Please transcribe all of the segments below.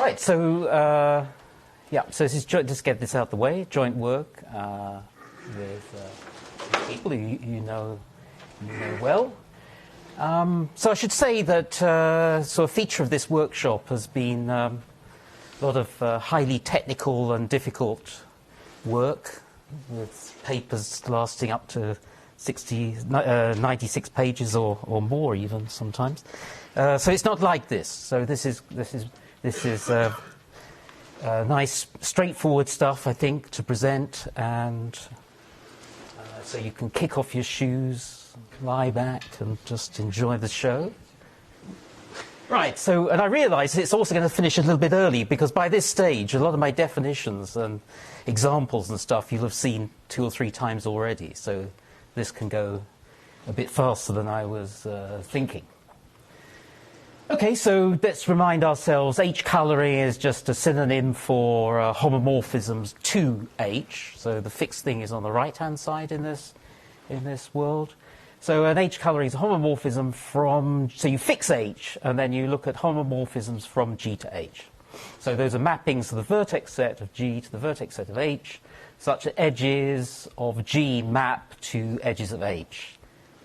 Right, so, so this is just get this out of the way, joint work with people who you know well. So I should say that so a feature of this workshop has been a lot of highly technical and difficult work with papers lasting up to 96 pages or more even sometimes. So it's not like this. So this is nice, straightforward stuff, I think, to present, and so you can kick off your shoes, lie back, and just enjoy the show. Right, so, and I realise it's also going to finish a little bit early, because by this stage, a lot of my definitions and examples and stuff you'll have seen 2 or 3 times already, so this can go a bit faster than I was thinking. Okay, so let's remind ourselves, H-coloring is just a synonym for homomorphisms to H. So the fixed thing is on the right-hand side in this world. So an H-coloring is a homomorphism from, so you fix H, and then you look at homomorphisms from G to H. So those are mappings of the vertex set of G to the vertex set of H, such that edges of G map to edges of H.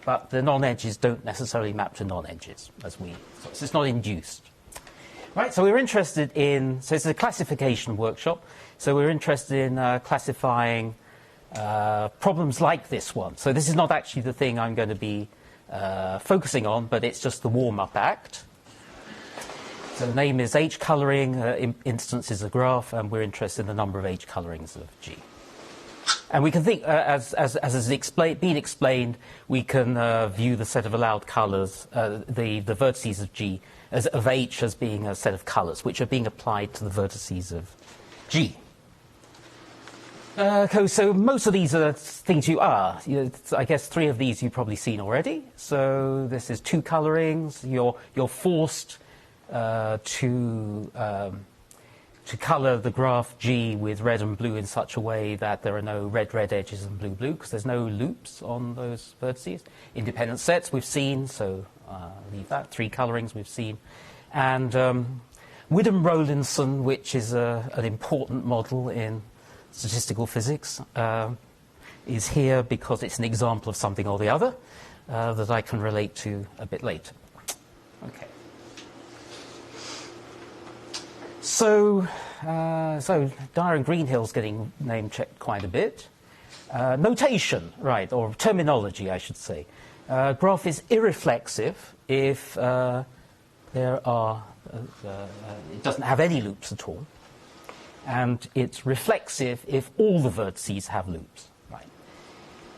But the non-edges don't necessarily map to non-edges, so it's not induced. Right, so we're interested in, so it's a classification workshop, so we're interested in classifying problems like this one. So this is not actually the thing I'm going to be focusing on, but it's just the warm-up act. So the name is H-coloring, instance is a graph, and we're interested in the number of H-colorings of G. And we can think, as has been explained, we can view the set of allowed colours, the vertices of G, of H as being a set of colours, which are being applied to the vertices of G. So most of these are things I guess 3 of these you've probably seen already. So this is 2 colorings. You're forced to colour the graph G with red and blue in such a way that there are no red edges and blue, because there's no loops on those vertices. Independent sets we've seen, so leave that. 3 colourings we've seen. And Widom-Rowlinson, which is an important model in statistical physics, is here because it's an example of something or the other that I can relate to a bit later. Okay. So Dyer and Greenhill's getting name-checked quite a bit. Notation, right, or terminology, I should say. Graph is irreflexive if it doesn't have any loops at all. And it's reflexive if all the vertices have loops, right?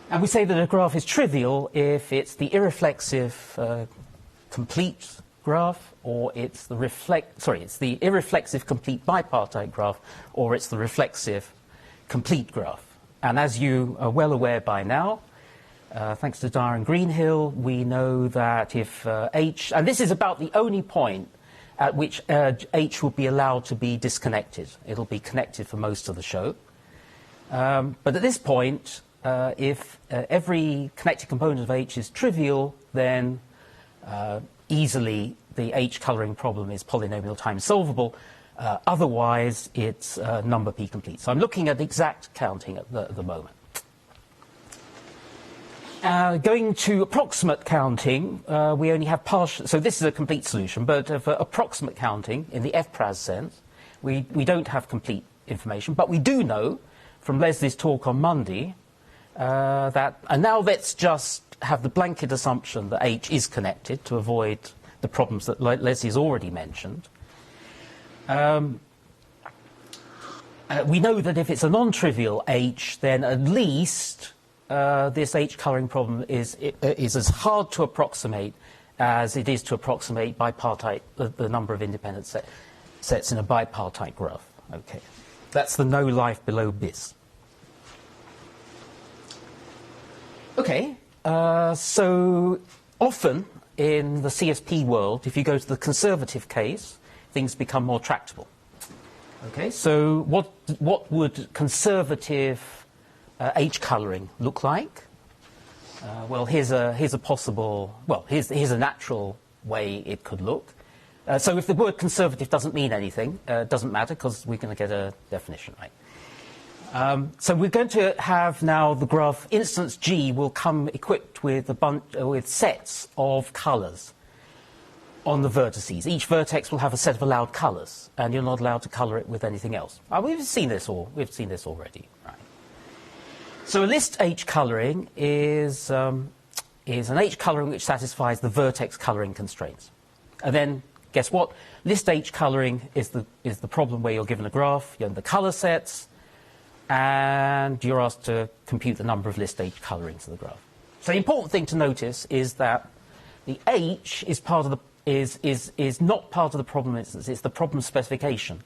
And we say that a graph is trivial if it's the irreflexive complete graph, or it's the irreflexive complete bipartite graph, or it's the reflexive complete graph. And as you are well aware by now, thanks to Dyer and Greenhill, we know that if H, and this is about the only point at which H will be allowed to be disconnected. It'll be connected for most of the show. But at this point, if every connected component of H is trivial, then easily the H-coloring problem is polynomial time solvable. Otherwise, it's number P complete. So I'm looking at exact counting at the moment. Going to approximate counting, we only have partial. So this is a complete solution, but for approximate counting, in the FPRAS sense, we don't have complete information. But we do know from Leslie's talk on Monday that, and now let's just have the blanket assumption that H is connected to avoid the problems that Leslie's already mentioned. We know that if it's a non-trivial H, then at least this H-coloring problem is as hard to approximate as it is to approximate bipartite, the number of independent sets in a bipartite graph. Okay, that's the no life below bis. Okay, so often in the CSP world, if you go to the conservative case, things become more tractable. Okay, so what would conservative H-coloring look like? Well, here's a possible. Well, here's a natural way it could look. So if the word conservative doesn't mean anything, it doesn't matter, because we're going to get a definition, right? So we're going to have now the graph instance G will come equipped with with sets of colours on the vertices. Each vertex will have a set of allowed colours, and you're not allowed to colour it with anything else. We've seen this already, right? So a list H-coloring is an H-coloring which satisfies the vertex colouring constraints. And then, guess what? List H-coloring is the problem where you're given a graph, you have the colour sets, and you're asked to compute the number of list H-colorings of the graph. So the important thing to notice is that the H is part of the is not part of the problem instance, it's the problem specification.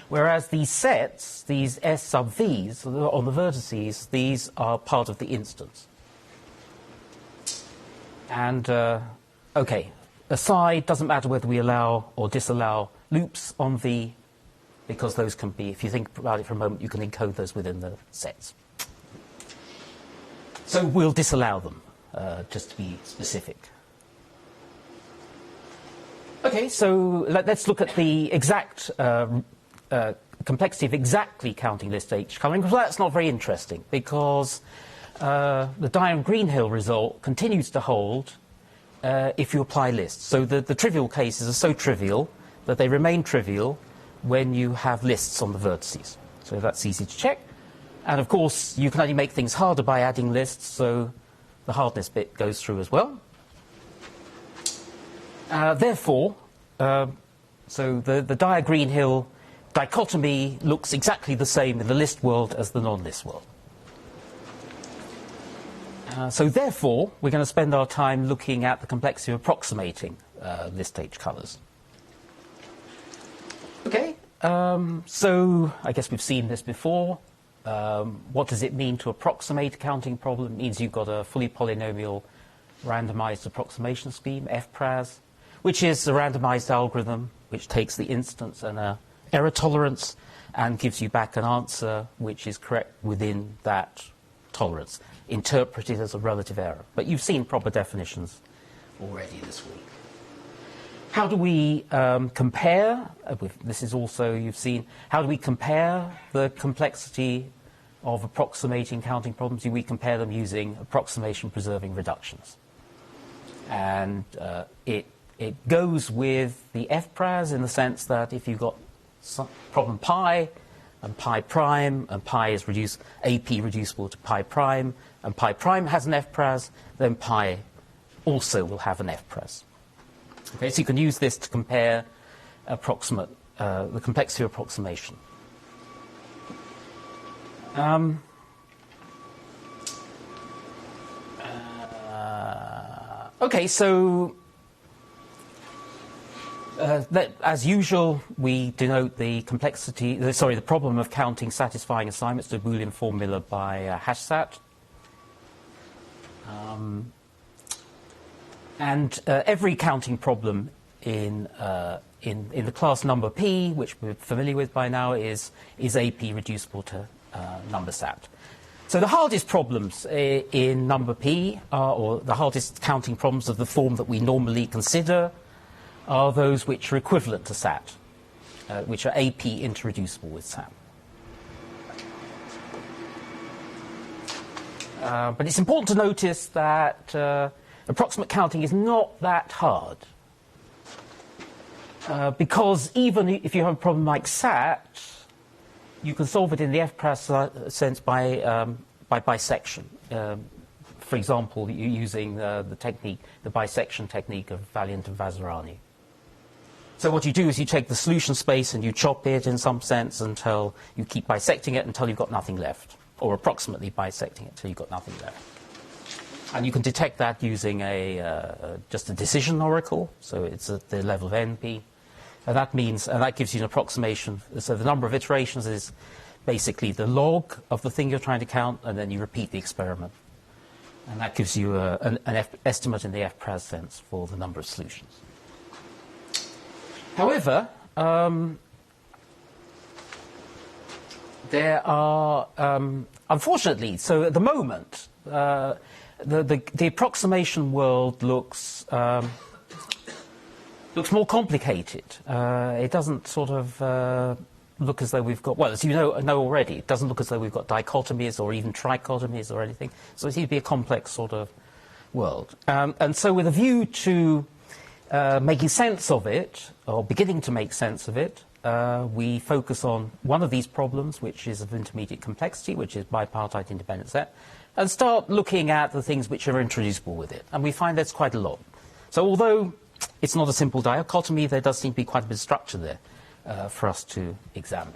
Whereas these sets, these S sub V's on the vertices, these are part of the instance. And, okay, aside, doesn't matter whether we allow or disallow loops on V, because those can be, if you think about it for a moment, you can encode those within the sets. So we'll disallow them, just to be specific. Okay, so let's look at the exact complexity of exactly counting list H-coloring, because that's not very interesting, because the Diamond-Greenhill result continues to hold if you apply lists. So the trivial cases are so trivial that they remain trivial when you have lists on the vertices. So that's easy to check. And of course, you can only make things harder by adding lists, so the hardness bit goes through as well. Therefore, so the Dyer-Greenhill dichotomy looks exactly the same in the list world as the non-list world. So therefore, we're going to spend our time looking at the complexity of approximating list H-colours. Okay, so I guess we've seen this before. What does it mean to approximate a counting problem? It means you've got a fully polynomial randomized approximation scheme, FPRAS, which is a randomized algorithm which takes the instance and an error tolerance and gives you back an answer which is correct within that tolerance, interpreted as a relative error. But you've seen proper definitions already this week. How do we compare, this is also, you've seen, how do we compare the complexity of approximating counting problems? We compare them using approximation preserving reductions. And it goes with the FPRAS in the sense that if you've got problem pi and pi prime, and pi is AP reducible to pi prime, and pi prime has an FPRAS, then pi also will have an FPRAS. Okay, so you can use this to compare the complexity of approximation. Okay, so as usual, we denote the complexity, the problem of counting satisfying assignments to a Boolean formula by hashsat. And every counting problem in the class number P, which we're familiar with by now, is AP reducible to number sat. So the hardest problems in number P or the hardest counting problems of the form that we normally consider, are those which are equivalent to sat, which are AP interreducible with sat. But it's important to notice that approximate counting is not that hard. Because even if you have a problem like sat, you can solve it in the FPRAS sense by bisection. For example, using the bisection technique of Valiant and Vazirani. So what you do is you take the solution space and you chop it in some sense until you keep bisecting it until you've got nothing left, or approximately bisecting it until you've got nothing left. And you can detect that using just a decision oracle, so it's at the level of NP. And that means, and that gives you an approximation. So the number of iterations is basically the log of the thing you're trying to count, and then you repeat the experiment. And that gives you an estimate in the FPRAS sense for the number of solutions. However, there are, unfortunately, so at the moment, the approximation world looks looks more complicated. It doesn't sort of look as though we've got, well, as you know already, it doesn't look as though we've got dichotomies or even trichotomies or anything. So it seems to be a complex sort of world. And so with a view to making sense of it, or beginning to make sense of it, we focus on one of these problems, which is of intermediate complexity, which is bipartite independent set, and start looking at the things which are introducible with it. And we find there's quite a lot. So although it's not a simple dichotomy, there does seem to be quite a bit of structure there for us to examine.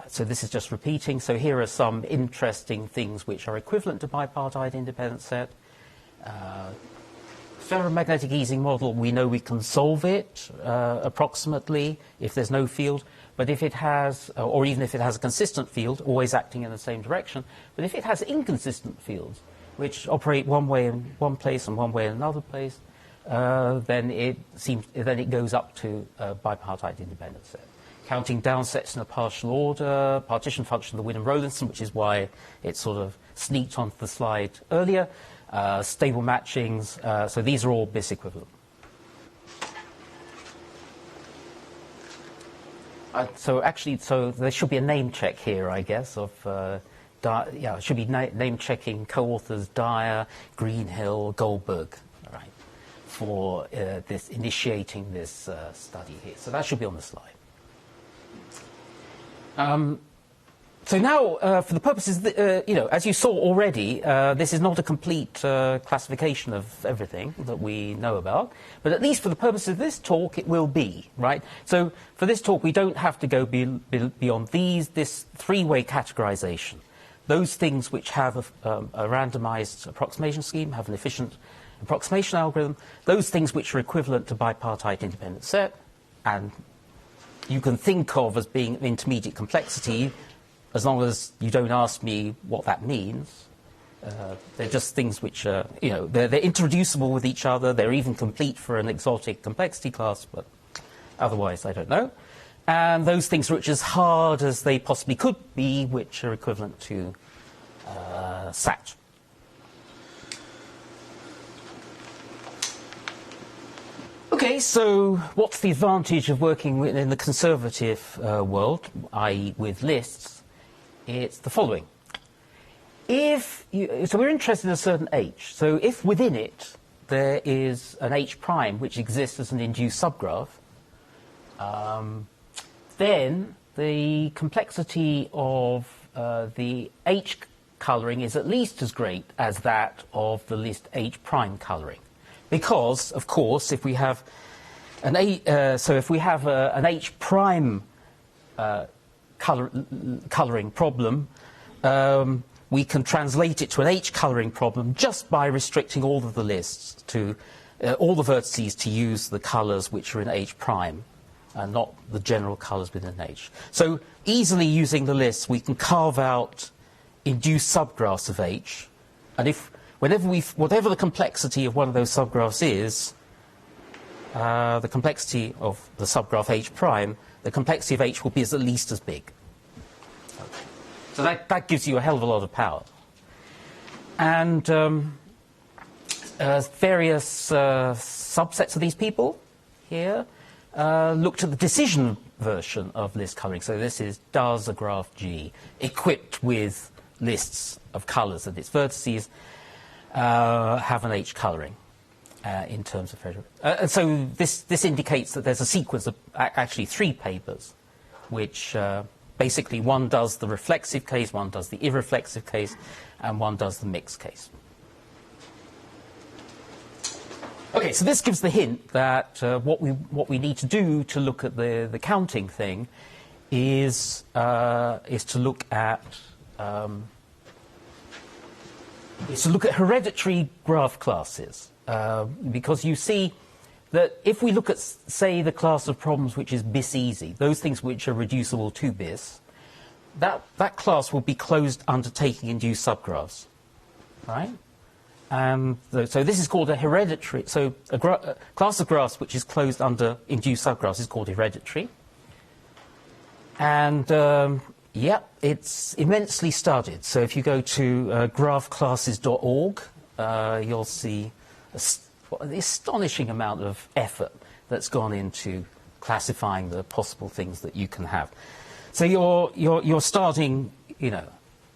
So this is just repeating. So here are some interesting things which are equivalent to bipartite independent set. Ferromagnetic easing model, we know we can solve it approximately if there's no field, but if it has, or even if it has a consistent field, always acting in the same direction, but if it has inconsistent fields, which operate one way in one place and one way in another place, then it goes up to bipartite independent set. Counting down sets in a partial order, partition function of the Witten-Rollins, which is why it sort of sneaked onto the slide earlier. Stable matchings, so these are all BIS equivalent. So there should be a name check here, I guess, of it should be name checking co-authors Dyer, Greenhill, Goldberg, right, for initiating this study here. So that should be on the slide. So now, for the purposes, as you saw already, this is not a complete classification of everything that we know about, but at least for the purposes of this talk, it will be, right? So for this talk, we don't have to go beyond this three-way categorization. Those things which have a randomized approximation scheme, have an efficient approximation algorithm, those things which are equivalent to bipartite independent set, and you can think of as being intermediate complexity, as long as you don't ask me what that means. They're just things which are, they're introducible with each other. They're even complete for an exotic complexity class, but otherwise I don't know. And those things which are as hard as they possibly could be, which are equivalent to SAT. Okay, so what's the advantage of working in the conservative world, i.e. with lists? It's the following. So we're interested in a certain H. So if within it there is an H prime which exists as an induced subgraph, then the complexity of the H colouring is at least as great as that of the list H prime colouring. Because, of course, if we have an an H prime colouring problem, we can translate it to an H colouring problem just by restricting all of the lists to all the vertices to use the colours which are in H prime and not the general colours within H. So easily using the lists, we can carve out induced subgraphs of H, and whatever the complexity of one of those subgraphs is, the complexity of the subgraph H prime, the complexity of H will be at least as big. So that gives you a hell of a lot of power. And various subsets of these people here looked at the decision version of list colouring. So this is, does a graph G, equipped with lists of colours and its vertices, have an H colouring in terms of Frederick. And so this indicates that there's a sequence of actually 3 papers, which basically one does the reflexive case, one does the irreflexive case, and one does the mixed case. Okay, so this gives the hint that what we need to do to look at the counting thing is to look at hereditary graph classes, because you see that if we look at, say, the class of problems which is BIS easy, those things which are reducible to BIS, that class will be closed under taking induced subgraphs, right? So this is called a hereditary. So a class of graphs which is closed under induced subgraphs is called hereditary. And yeah, it's immensely studied. So if you go to graphclasses.org, you'll see the astonishing amount of effort that's gone into classifying the possible things that you can have. So you're starting, you know,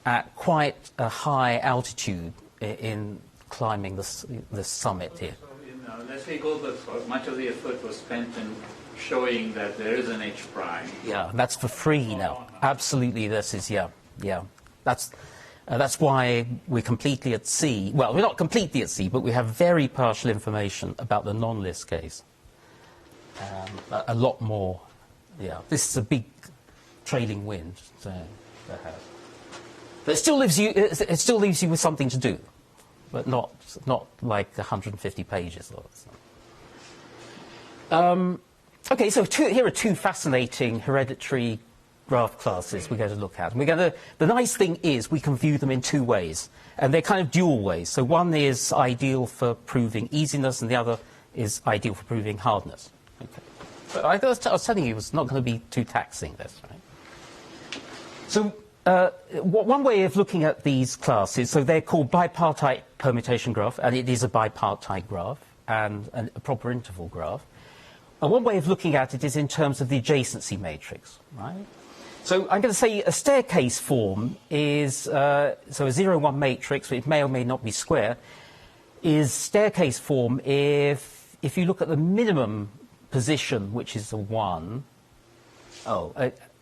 at quite a high altitude in climbing the summit here. So in Leslie Goldberg's work, much of the effort was spent in showing that there is an H prime. Yeah, that's for free now. Absolutely, this is, yeah. That's why we're completely at sea. Well, we're not completely at sea, but we have very partial information about the non-list case. A lot more, yeah. This is a big trailing wind to have. But it still leaves you with something to do, but not like 150 pages or something. Okay, so here are two fascinating hereditary graph classes we're going to look at. And the nice thing is we can view them in two ways, and they're kind of dual ways. So one is ideal for proving easiness, and the other is ideal for proving hardness. Okay. But I was telling you it was not going to be too taxing, this, right? So one way of looking at these classes, so they're called bipartite permutation graph, and it is a bipartite graph and a proper interval graph. And one way of looking at it is in terms of the adjacency matrix, right? So I'm going to say a staircase form is, so a 0, 1 matrix, which may or may not be square, is staircase form if you look at the minimum position, which is a 1.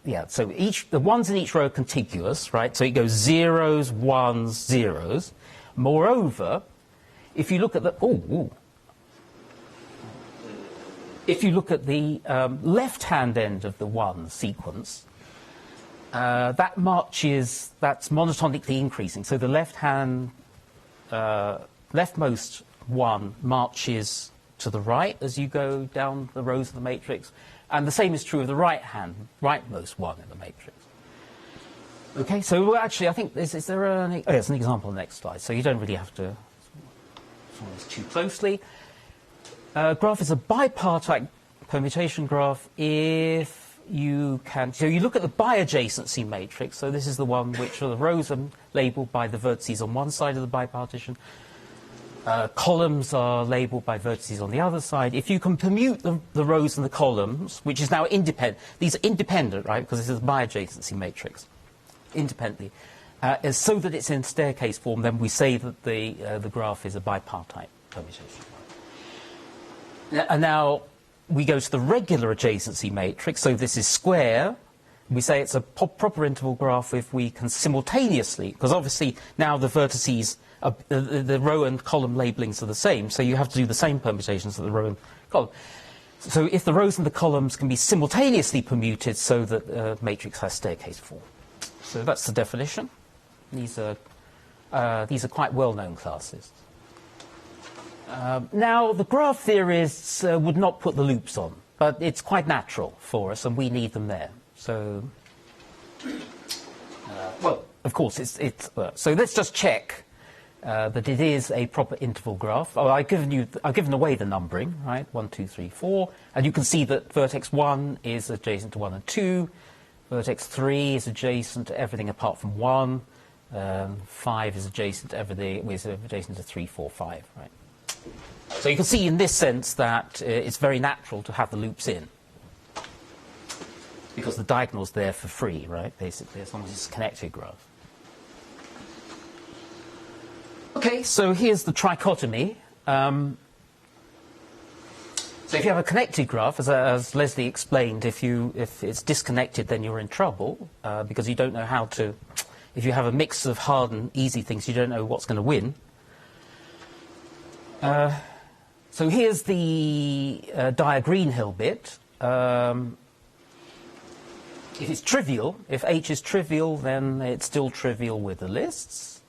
Yeah, so the ones in each row are contiguous, right? So it goes 0s, 1s, 0s. Moreover, if you look at the... If you look at the left-hand end of the 1 sequence, that's monotonically increasing. So the leftmost 1 marches to the right as you go down the rows of the matrix, and the same is true of the rightmost 1 in the matrix. Okay, so actually, I think there's an example on the next slide, so you don't really have to follow this too closely. Graph is a bipartite permutation graph if you can... So you look at the biadjacency matrix. So this is the one which the rows are labelled by the vertices on one side of the bipartition. Columns are labelled by vertices on the other side. If you can permute the rows and the columns, which is now independent... These are independent, right, because this is a biadjacency matrix, independently. So that it's in staircase form, then we say that the graph is a bipartite permutation. And now we go to the regular adjacency matrix. So this is square. We say it's a proper interval graph if we can simultaneously, because obviously now the vertices, the row and column labellings are the same, so you have to do the same permutations of the row and column. So if the rows and the columns can be simultaneously permuted so that the matrix has staircase form. So that's the definition. These are quite well-known classes. Now, the graph theorists would not put the loops on, but it's quite natural for us, and we need them there. So, well, of course, so let's just check that it is a proper interval graph. Oh, I've given away the numbering, right? 1, 2, 3, 4, and you can see that vertex 1 is adjacent to 1 and 2. Vertex 3 is adjacent to everything apart from 1. 5 is adjacent to everything, is adjacent to 3, 4, 5, right? So you can see in this sense that it's very natural to have the loops in, because the diagonal's there for free, right, basically, as long as it's a connected graph. Okay, so here's the trichotomy. So if you have a connected graph, as Leslie explained, if it's disconnected, then you're in trouble, because you don't know how to... If you have a mix of hard and easy things, you don't know what's going to win. So here's the Dyer-Greenhill bit. If it's trivial, if H is trivial, then it's still trivial with the lists.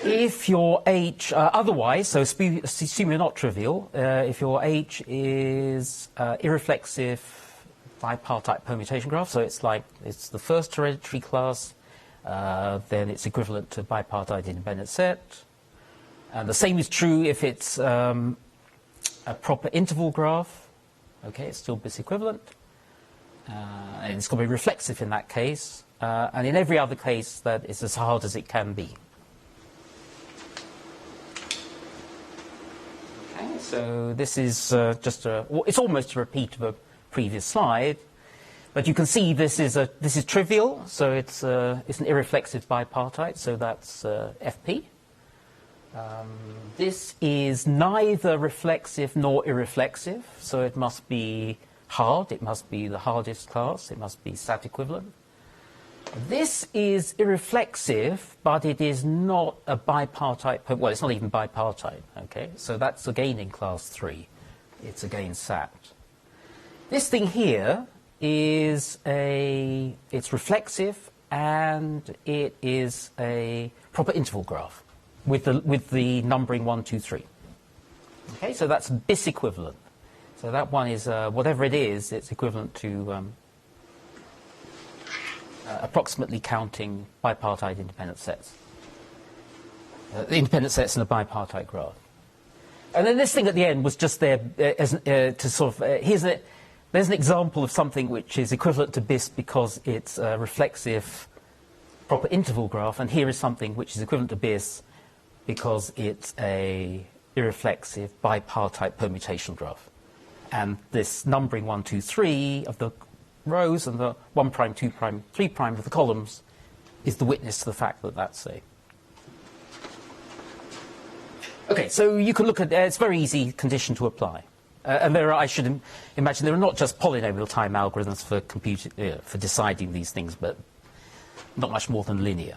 If your H, otherwise, so assume you're not trivial, if your H is irreflexive bipartite permutation graph, so it's the first hereditary class, then it's equivalent to bipartite independent set. And the same is true if it's a proper interval graph. Okay, it's still bis equivalent. and it's got to be reflexive in that case, and in every other case that is as hard as it can be. Okay, so this is it's almost a repeat of a previous slide, but you can see this is trivial, so it's an irreflexive bipartite, so that's FP. This is neither reflexive nor irreflexive, so it must be hard, it must be the hardest class, it must be sat equivalent. This is irreflexive, but it is not a bipartite, well, it's not even bipartite, okay? So that's again in class 3. It's again sat. This thing here is it's reflexive, and it is a proper interval graph with the numbering 1, 2, 3. Okay, so that's bis equivalent. So that one is, whatever it is, it's equivalent to approximately counting bipartite independent sets. Independent sets in a bipartite graph. And then this thing at the end was just there as, to sort of, there's an example of something which is equivalent to bis because it's a reflexive proper interval graph, and here is something which is equivalent to bis because it's a irreflexive bipartite permutation graph. And this numbering 1, 2, 3 of the rows and the 1', 2', 3' of the columns is the witness to the fact that that's a... Okay, so you can look at, it's a very easy condition to apply. And there are, I should imagine, there are not just polynomial time algorithms for deciding these things, but not much more than linear.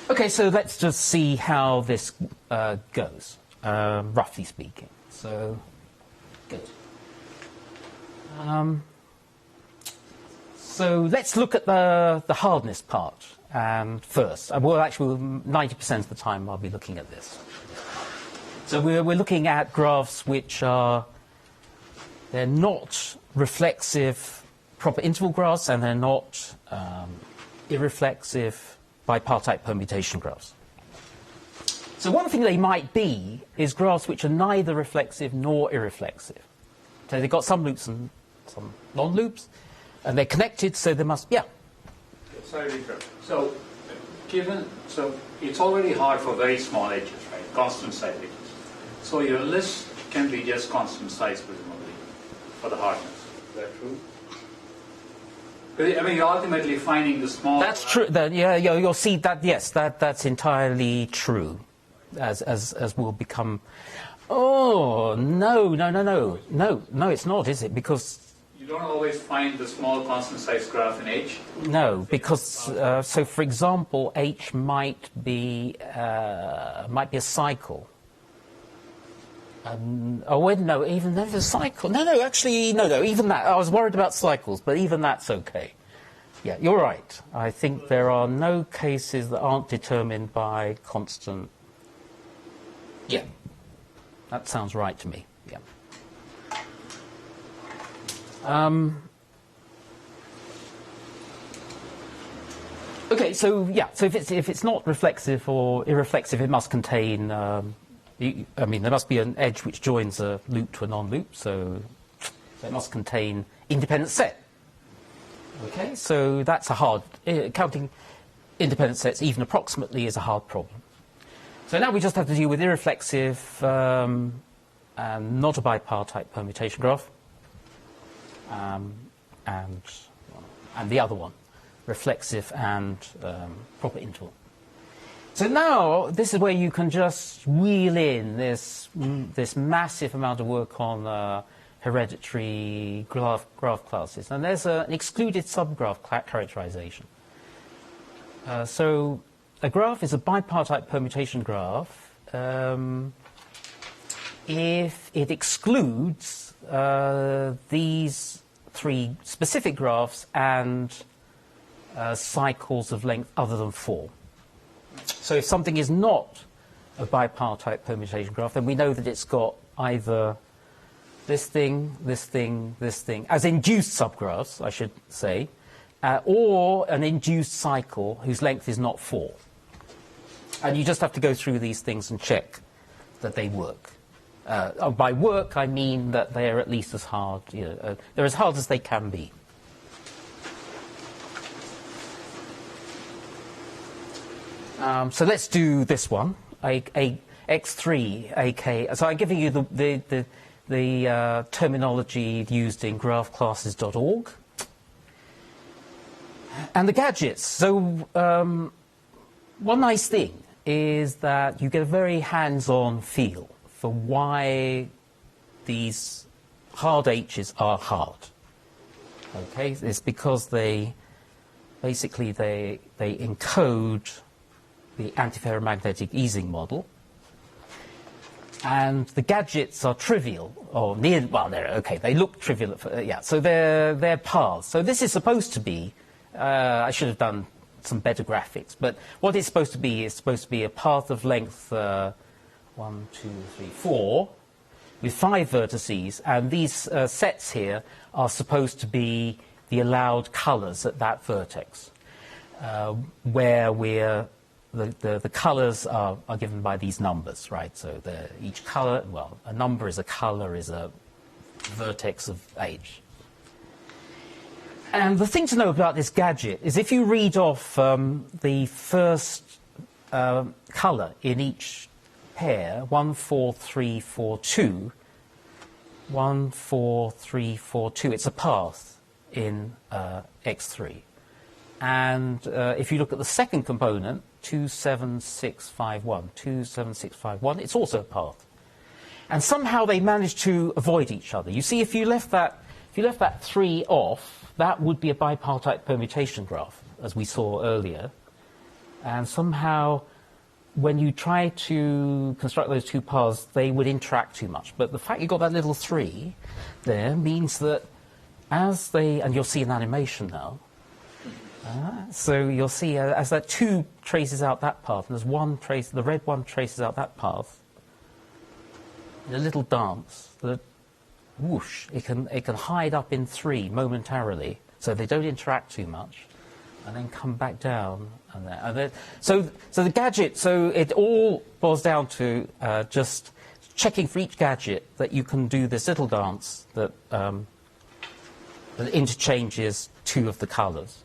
Okay, so let's just see how this goes, roughly speaking. So, good. So let's look at the hardness part first. Well, actually, 90% of the time I'll be looking at this. So we're looking at graphs which they're not reflexive proper interval graphs, and they're not irreflexive bipartite permutation graphs. So one thing they might be is graphs which are neither reflexive nor irreflexive. So they've got some loops and some non-loops, and they're connected, so they must, yeah. Sorry to interrupt. So it's already hard for very small edges, right? Constant size edges. So your list can be just constant size, presumably, for the hardness. Is that true? I mean, you're ultimately finding the small... That's true. Yeah, you'll see that, yes, that's entirely true, as will become... Oh, no, it's not, is it? Because... You don't always find the small constant size graph in H? No, because, so for example, H might be a cycle. No, even there's a cycle. No, actually, no, even that. I was worried about cycles, but even that's okay. Yeah, you're right. I think there are no cases that aren't determined by constant... Yeah, that sounds right to me, yeah. Okay, so yeah, so if it's not reflexive or irreflexive, it must contain... I mean, there must be an edge which joins a loop to a non-loop, so it must contain independent set. Okay, so that's a hard... counting independent sets even approximately is a hard problem. So now we just have to deal with irreflexive and not a bipartite permutation graph, and the other one, reflexive and proper interval. So now, this is where you can just wheel in this massive amount of work on hereditary graph classes. And there's an excluded subgraph characterization. So a graph is a bipartite permutation graph if it excludes these three specific graphs and cycles of length other than 4. So if something is not a bipartite permutation graph, then we know that it's got either this thing, as induced subgraphs, I should say, or an induced cycle whose length is not 4. And you just have to go through these things and check that they work. By work, I mean that they are at least as hard. They're as hard as they can be. So let's do this one. X3, AK. So I'm giving you the terminology used in graphclasses.org. And the gadgets. So one nice thing is that you get a very hands-on feel for why these hard H's are hard. Okay, it's because they encode the antiferromagnetic easing model, and the gadgets are trivial, or near. Well, they look trivial. So they're paths. So this is supposed to be. I should have done some better graphics, but what it's supposed to be is supposed to be a path of length 1, 2, 3, 4, with 5 vertices, and these sets here are supposed to be the allowed colours at that vertex, where the colours are given by these numbers, right? So each colour, well, a number is a colour, is a vertex of H. And the thing to know about this gadget is if you read off the first colour in each pair, 1, 4, 3, 4, 2, 1, 4, 3, 4, 2, it's a path in X3. And if you look at the second component, 2, 7, 6, 5, 1, 2, 7, 6, 5, 1, it's also a path. And somehow they managed to avoid each other. You see, if you left that 3 off, that would be a bipartite permutation graph, as we saw earlier. And somehow, when you try to construct those two paths, they would interact too much. But the fact you've got that little 3 there means that as they, and you'll see an animation now, so you'll see as that 2 traces out that path, and the red one traces out that path, in a little dance, whoosh, it can hide up in 3 momentarily, so they don't interact too much, and then come back down. So the gadget, so it all boils down to just checking for each gadget that you can do this little dance that interchanges 2 of the colours.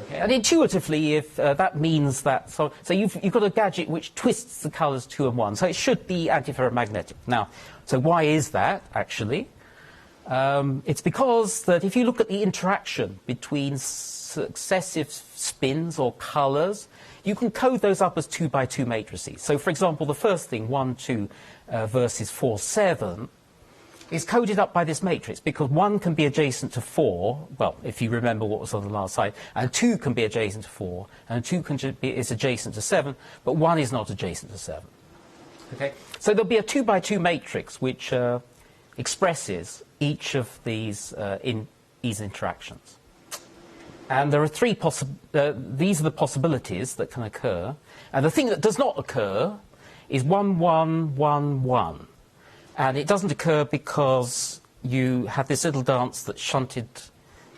Okay. And intuitively, if that means that, so you've got a gadget which twists the colours 2 and 1, so it should be antiferromagnetic. Now, so why is that, actually? It's because that if you look at the interaction between successive spins or colours, you can code those up as 2 by 2 matrices. So, for example, the first thing, 1, 2 versus 4, 7, is coded up by this matrix because 1 can be adjacent to 4, well, if you remember what was on the last slide, and 2 can be adjacent to 4, and 2 is adjacent to 7, but 1 is not adjacent to 7. Okay? So there'll be a 2 by 2 matrix which expresses each of these interactions. And there are 3 these are the possibilities that can occur, and the thing that does not occur is 1, 1, 1, 1. And it doesn't occur because you have this little dance that's shunted.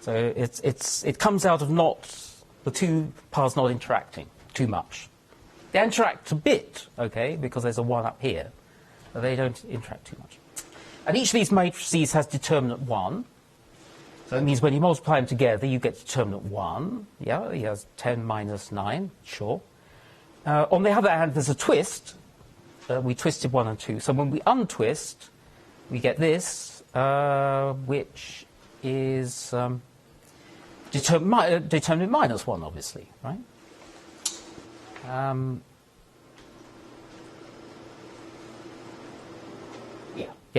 So it comes out of the 2 paths not interacting too much. They interact a bit, okay, because there's a 1 up here. But they don't interact too much. And each of these matrices has determinant 1. So it means when you multiply them together, you get determinant 1. Yeah, he has 10 minus 9, sure. On the other hand, there's a twist. We twisted 1 and 2. So when we untwist, we get this, which is determinant minus 1, obviously, right?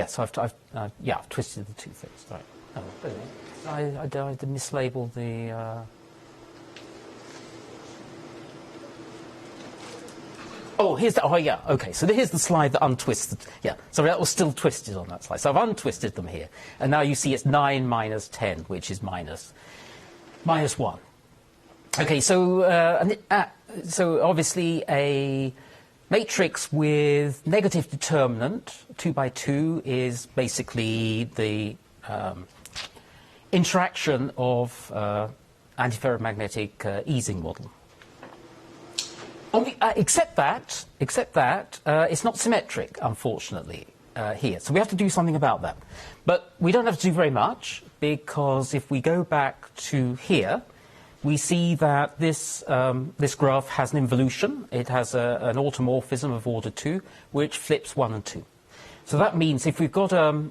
So I've twisted the 2 things, right? Oh, brilliant. I mislabeled the. Here's the. Oh, yeah. Okay. So here's the slide that untwisted. Yeah. Sorry, that was still twisted on that slide. So I've untwisted them here, and now you see it's 9 minus 10, which is minus 1. Okay. So so obviously a matrix with negative determinant 2 by 2 is basically the interaction of antiferromagnetic easing model. Except that it's not symmetric, unfortunately, here. So we have to do something about that. But we don't have to do very much, because if we go back to here, we see that this graph has an involution. It has an automorphism of order 2, which flips 1 and 2. So that means if we've got a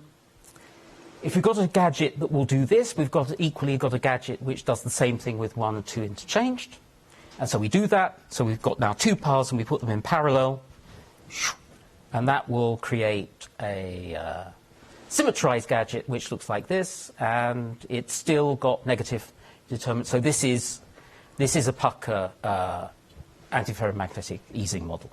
gadget that will do this, we've equally got a gadget which does the same thing with 1 and 2 interchanged. And so we do that. So we've got now 2 paths, and we put them in parallel. And that will create a symmetrized gadget which looks like this, and it's still got negative determinant. So this is a pucker antiferromagnetic easing model.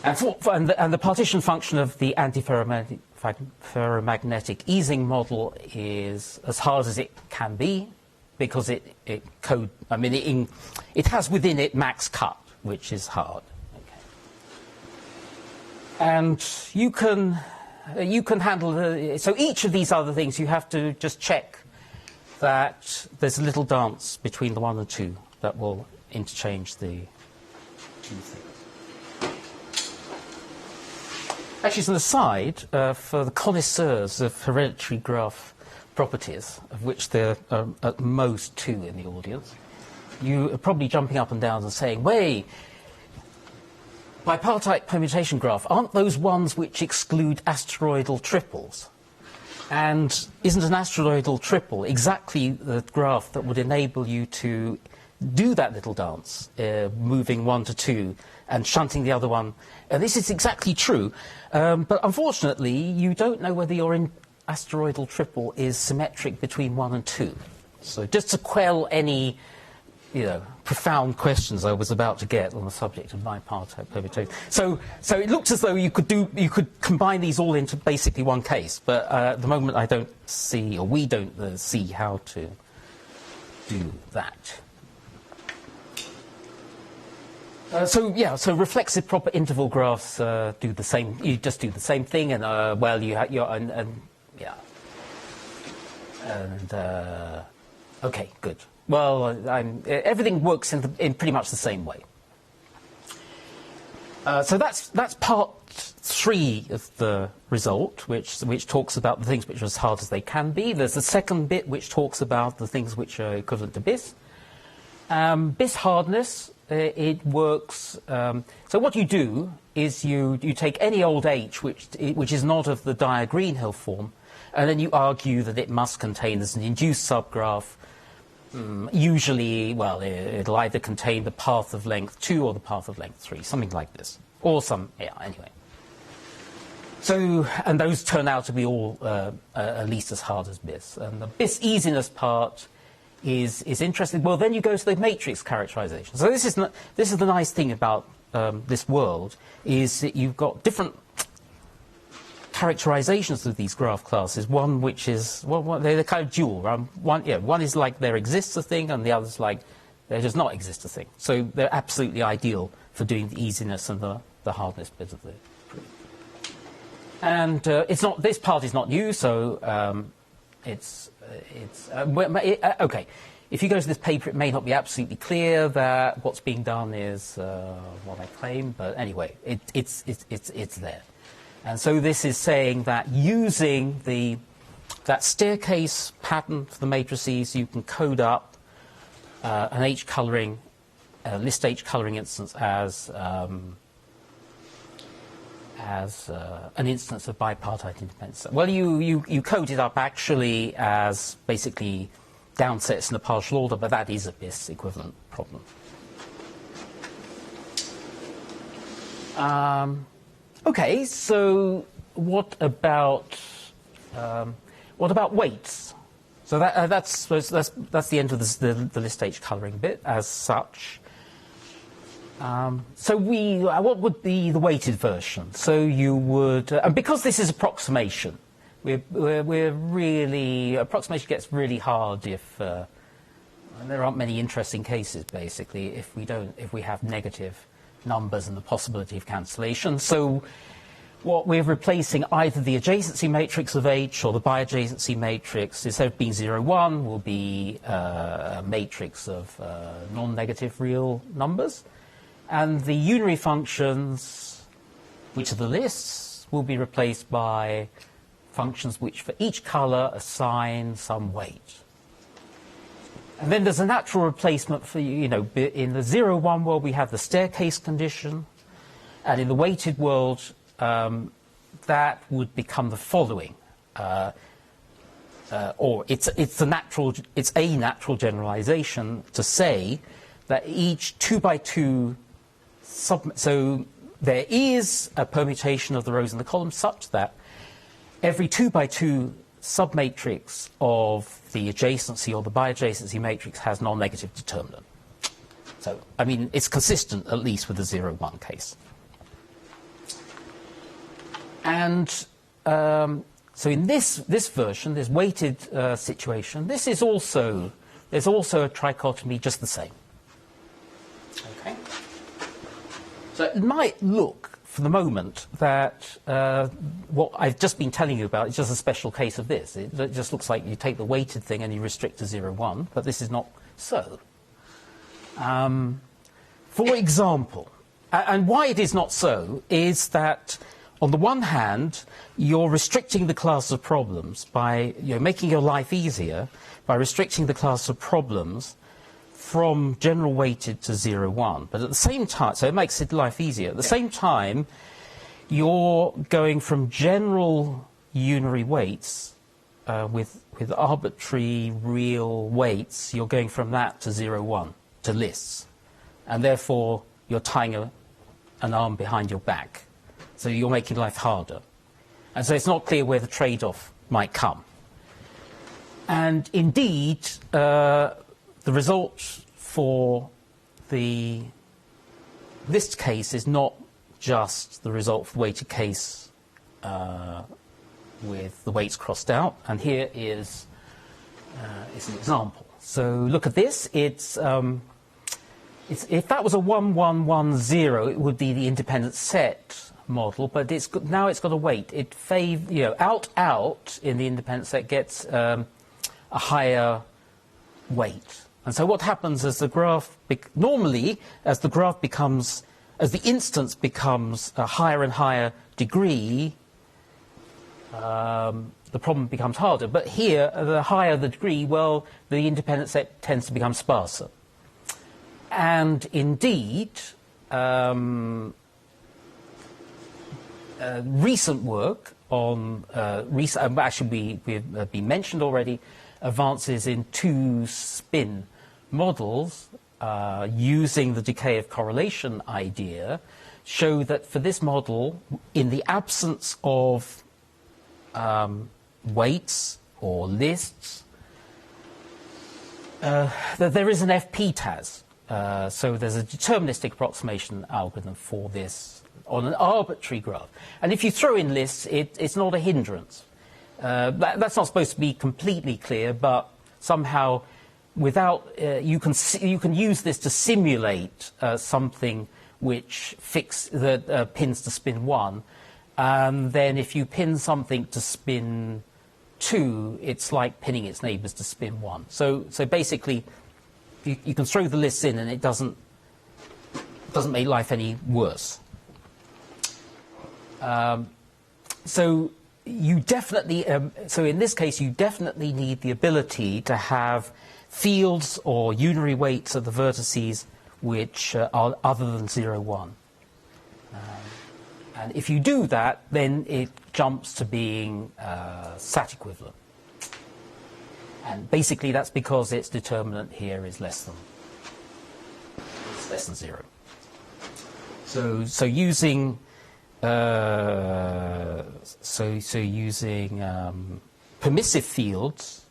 And the partition function of the antiferromagnetic easing model is as hard as it can be, because it has within it max cut, which is hard. Okay. And you can handle so each of these other things you have to just check that there's a little dance between the 1 and 2 that will interchange the 2 things. Actually, as an aside, for the connoisseurs of hereditary graph properties, of which there are at most 2 in the audience, you are probably jumping up and down and saying, "Wait, bipartite permutation graph, aren't those ones which exclude asteroidal triples? And isn't an asteroidal triple exactly the graph that would enable you to do that little dance, moving 1 to 2 and shunting the other one?" This is exactly true, but unfortunately you don't know whether your asteroidal triple is symmetric between 1 and 2. So just to quell any profound questions I was about to get on the subject of bipartite permutation. So it looks as though you could combine these all into basically one case, but at the moment I don't see, or we don't see how to do that. So reflexive proper interval graphs do the same. You just do the same thing, and okay, good. Well, everything works in pretty much the same way. So that's part 3 of the result, which talks about the things which are as hard as they can be. There's the second bit which talks about the things which are equivalent to BIS. BIS hardness, it works. So what you do is you take any old H which is not of the Dyer-Greenhill form, and then you argue that it must contain as an induced subgraph. Usually, well, it'll either contain the path of length 2 or the path of length 3, something like this, or anyway. So, and those turn out to be all at least as hard as BIS. And the BIS easiness part is interesting. Well, then you go to the matrix characterization. So this is the nice thing about this world, is that you've got different characterizations of these graph classes. One which is, they're kind of dual. One is like there exists a thing, and the other's like there does not exist a thing. So they're absolutely ideal for doing the easiness and the hardness bit of the proof. And this part is not new, so okay. If you go to this paper, it may not be absolutely clear that what's being done is what I claim, but anyway, it's there. And so this is saying that using that staircase pattern for the matrices, you can code up an H-coloring, list H-coloring instance as an instance of bipartite independence. Well, you code it up actually as basically downsets in a partial order, but that is a BIS equivalent problem. Okay, so what about weights? So that's the end of the list H coloring bit as such. So what would be the weighted version? So you would, and because this is approximation, approximation gets really hard if there aren't many interesting cases basically if we have negative numbers and the possibility of cancellation. So what we're replacing either the adjacency matrix of H or the biadjacency matrix. Instead of being 0, 1, will be a matrix of non-negative real numbers. And the unary functions, which are the lists, will be replaced by functions which for each color assign some weight. And then there's a natural replacement for, in the 0, 1 world we have the staircase condition, and in the weighted world that would become the following. Or it's a natural generalization to say that each 2 by 2 so there is a permutation of the rows and the columns such that every 2 by 2 submatrix of the adjacency or the biadjacency matrix has non-negative determinant. So, I mean, it's consistent at least with the 0, 1 case. And so in this version, this weighted situation, there's also a trichotomy just the same. Okay. So it might look, for the moment, that what I've just been telling you about is just a special case of this. It just looks like you take the weighted thing and you restrict to 0, 1, but this is not so. For example, and why it is not so is that on the one hand, you're restricting the class of problems by making your life easier by restricting the class of problems from general weighted to 0, 1. But at the same time, so it makes it life easier. At the same time, you're going from general unary weights with arbitrary real weights, you're going from that to 0, 1, to lists. And therefore, you're tying an arm behind your back. So you're making life harder. And so it's not clear where the trade-off might come. And indeed, the result for the list case is not just the result for the weighted case with the weights crossed out. And here is an example. So look at this. If that was a 1, 1, 1, 0, it would be the independent set model, but now it's got a weight. It out in the independent set gets a higher weight. And so what happens as the graph normally as the instance becomes a higher and higher degree, the problem becomes harder. But here, the higher the degree, well, the independent set tends to become sparser. And indeed, recent work on actually we've been mentioned already, advances in 2-spin models using the decay of correlation idea show that for this model, in the absence of weights or lists, that there is an FP-TAS. So there's a deterministic approximation algorithm for this on an arbitrary graph. And if you throw in lists, it's not a hindrance. That's not supposed to be completely clear, but somehow without you can use this to simulate something which pins to spin 1. And then if you pin something to spin 2, it's like pinning its neighbors to spin 1. So basically, you can throw the lists in and it doesn't make life any worse. So you definitely, so in this case, you definitely need the ability to have fields or unary weights at the vertices which are other than 0, 1. And if you do that, then it jumps to being SAT equivalent. And basically, that's because its determinant here is less than 0. So using permissive fields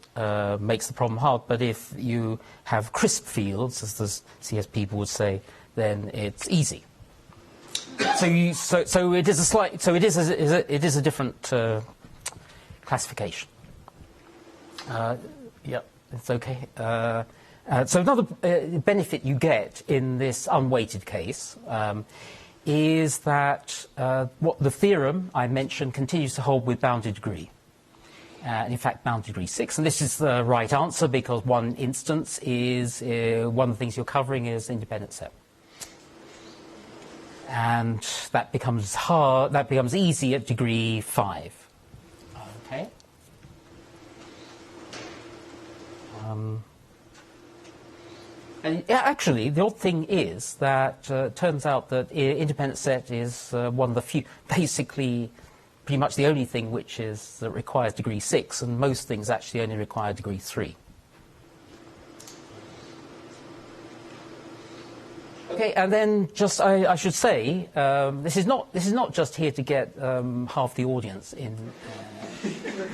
makes the problem hard, but if you have crisp fields, as the CS people would say, then it's easy. So it is a different classification. Yeah, it's okay. So another benefit you get in this unweighted case is that what the theorem I mentioned continues to hold with bounded degree. And in fact, bounded degree 6. And this is the right answer because one instance is, one of the things you're covering is independent set. And that becomes hard, that becomes easy at degree 5. Okay. And actually, the odd thing is that it turns out that independent set is one of the few, basically, pretty much the only thing that requires degree 6, and most things actually only require degree 3. Okay, and then just I should say this is not just here to get half the audience in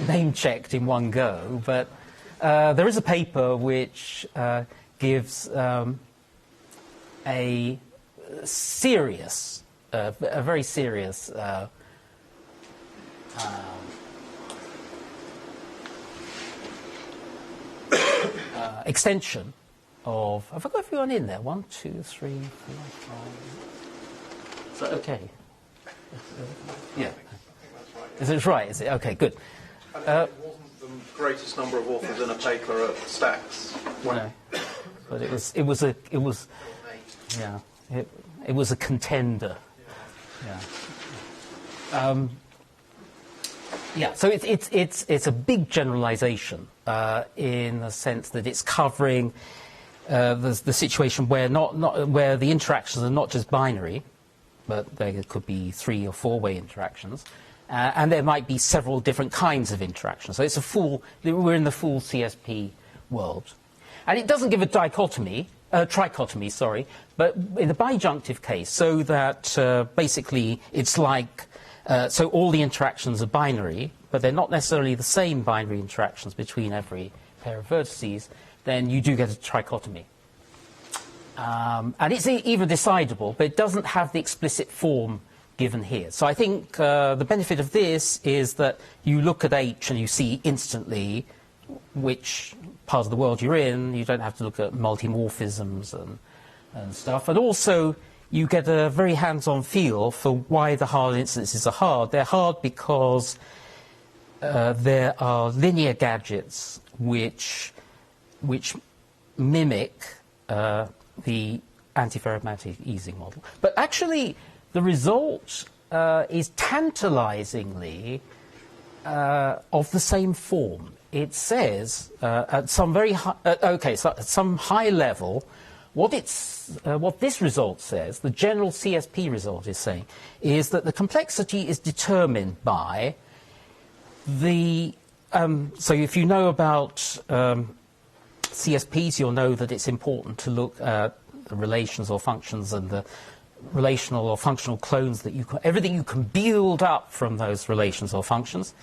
name checked in one go, but there is a paper which gives a serious, a very serious extension of. Have I got everyone in there? 1, 2, 3, 4, 5. Is that okay? Yeah. Is it right? Is it okay? Good. And it wasn't the greatest number of authors in a paper at Stacks. No, but it was a contender. Yeah. So it's a big generalization in the sense that it's covering the situation where where the interactions are not just binary, but there could be 3- or 4-way interactions, and there might be several different kinds of interactions. So it's we're in the full CSP world, and it doesn't give a trichotomy, but in the bijective case, so that basically it's like. So all the interactions are binary, but they're not necessarily the same binary interactions between every pair of vertices, then you do get a trichotomy. And it's even decidable, but it doesn't have the explicit form given here. So I think the benefit of this is that you look at H and you see instantly which part of the world you're in. You don't have to look at multimorphisms and stuff. And also, you get a very hands-on feel for why the hard instances are hard. They're hard because there are linear gadgets which mimic the antiferromagnetic Ising model. But actually, the result is tantalizingly of the same form. It says at some very high, at some high level. What this result says, the general CSP result is saying, is that the complexity is determined by the. So if you know about CSPs, you'll know that it's important to look at the relations or functions and the relational or functional clones that everything you can build up from those relations or functions.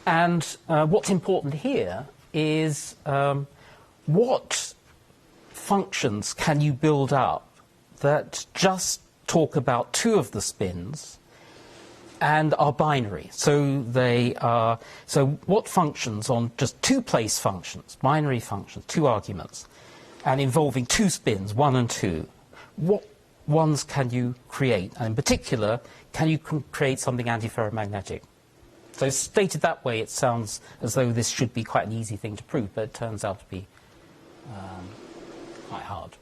And what's important here is what functions can you build up that just talk about 2 of the spins and are binary? So they are. So what functions on just 2-place functions, binary functions, 2 arguments, and involving 2 spins, 1 and 2? What ones can you create? And in particular, can you create something antiferromagnetic? So stated that way, it sounds as though this should be quite an easy thing to prove, but it turns out to be quite hard.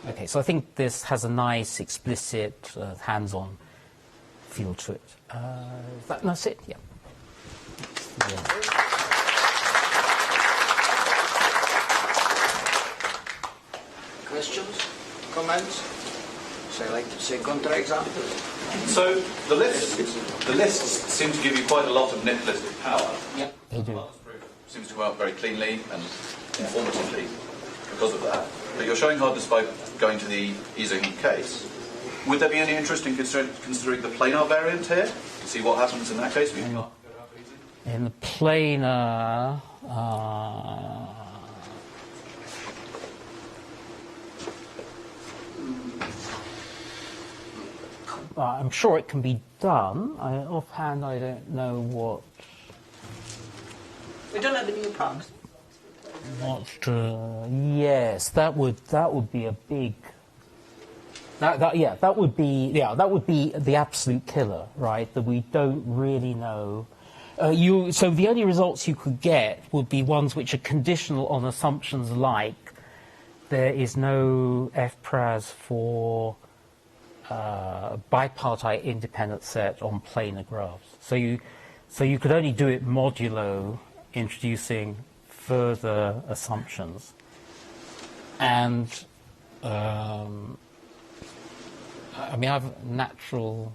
Okay, so I think this has a nice, explicit, hands-on feel to it. That's it, yeah. Questions? Comments? Say like to say counterexamples. So the lists seem to give you quite a lot of nihilistic power. Yeah, they do. Seems to come out very cleanly and informatively because of that. But you're showing hardness by going to the Ising case. Would there be any interest in considering the planar variant here to see what happens in that case? In the planar, I'm sure it can be done. Offhand, I don't know what. We don't have any props. Yes, that would be a big That would be the absolute killer, right? That we don't really know. So the only results you could get would be ones which are conditional on assumptions like there is no f-pras for bipartite independent set on planar graphs. So you could only do it modulo introducing further assumptions. And I have natural.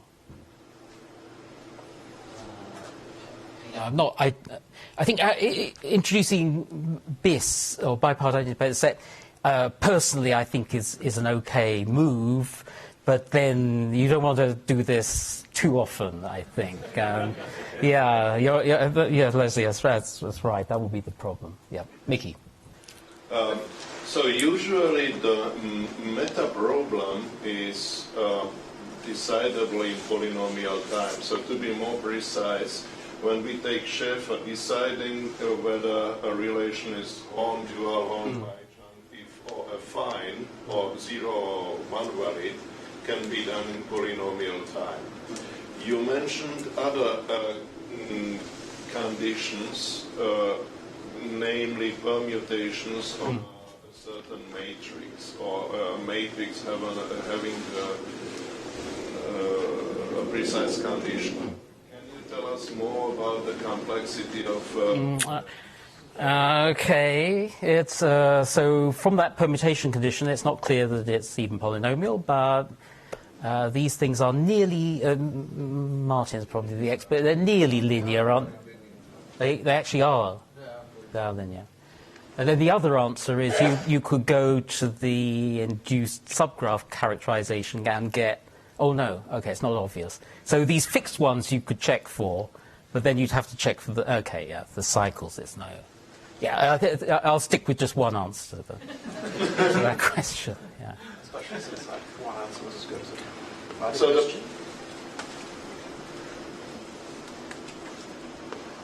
I'm not. I think introducing BIS or bipartite independent set. Personally, I think is an okay move, but then you don't want to do this too often. I think. Leslie, that's right. That would be the problem. Yeah, Mickey. So usually the meta problem is decidably in polynomial time. So to be more precise, when we take Schaeffer, deciding whether a relation is Horn dual, Horn if or affine or 0 or 1 valid can be done in polynomial time. You mentioned other conditions, namely permutations on a certain matrix or a matrix having a precise condition. Tell us more about the complexity of... Okay, it's so from that permutation condition, it's not clear that it's even polynomial, but these things are nearly... Martin's probably the expert. They're nearly linear, aren't they? They actually are. They are linear. And then the other answer is you could go to the induced subgraph characterization and get... Oh, no. Okay, it's not obvious. So these fixed ones you could check for, but then you'd have to check for the... Okay, yeah, the cycles, there's no... Yeah, I'll stick with just one answer to that question. Yeah. Especially since one answer was as good as it. So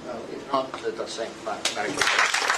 Well, if not, that's saying very good.